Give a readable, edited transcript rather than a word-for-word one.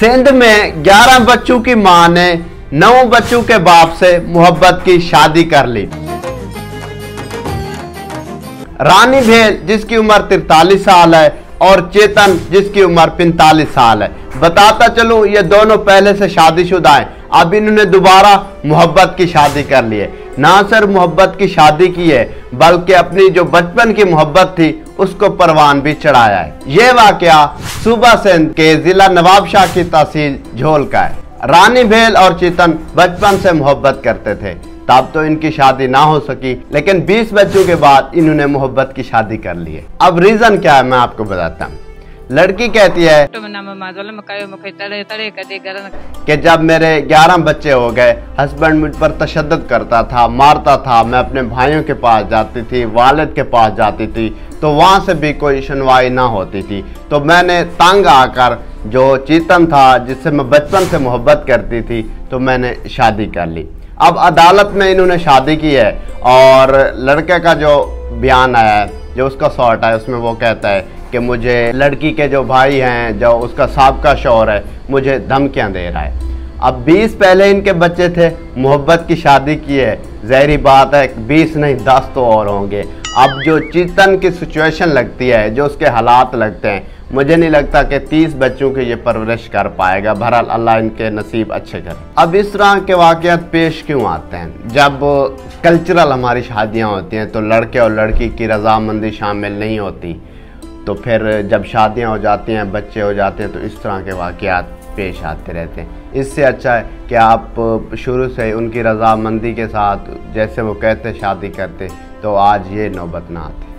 सिंध में 11 बच्चों की मां ने 9 बच्चों के बाप से मोहब्बत की शादी कर ली। रानी भेल जिसकी उम्र 43 साल है और चेतन जिसकी उम्र 45 साल है। बताता चलूं ये दोनों पहले से शादीशुदा हैं, अब इन्होंने दोबारा मोहब्बत की शादी कर ली है। ना सिर्फ मोहब्बत की शादी की है बल्कि अपनी जो बचपन की मोहब्बत थी उसको परवान भी चढ़ाया है। ये वाकया सूबा सिंध के जिला नवाबशाह की तहसील झोल का है। रानी भेल और चेतन बचपन से मोहब्बत करते थे, तब तो इनकी शादी ना हो सकी, लेकिन 20 बच्चों के बाद इन्होंने मोहब्बत की शादी कर ली है। अब रीजन क्या है मैं आपको बताता हूँ। लड़की कहती है कि जब मेरे 11 बच्चे हो गए, हस्बैंड मुझ पर तशद्दुद करता था, मारता था, मैं अपने भाइयों के पास जाती थी, वालिद के पास जाती थी, तो वहाँ से भी कोई सुनवाई ना होती थी। तो मैंने तंग आकर जो चेतन था जिससे मैं बचपन से मोहब्बत करती थी, तो मैंने शादी कर ली। अब अदालत में इन्होंने शादी की है और लड़के का जो बयान आया है, जो उसका शॉर्ट है, उसमें वो कहता है कि मुझे लड़की के जो भाई हैं, जो उसका साबका शौहर है, मुझे धमकियां दे रहा है। अब 20 पहले इनके बच्चे थे, मोहब्बत की शादी की है, ज़ाहिरी बात है 20 नहीं 10 तो और होंगे। अब जो चेतन की सिचुएशन लगती है, जो उसके हालात लगते हैं, मुझे नहीं लगता कि 30 बच्चों की ये परवरिश कर पाएगा। बहरहाल अल्लाह इनके नसीब अच्छे करे। अब इस तरह के वाक़यात पेश क्यों आते हैं? जब कल्चरल हमारी शादियाँ होती हैं तो लड़के और लड़की की रजामंदी शामिल नहीं होती, तो फिर जब शादियाँ हो जाती हैं, बच्चे हो जाते हैं, तो इस तरह के वाक़यात पेश आते रहते हैं। इससे अच्छा है कि आप शुरू से उनकी रजामंदी के साथ, जैसे वो कहते शादी करते, तो आज ये नौबत ना आती।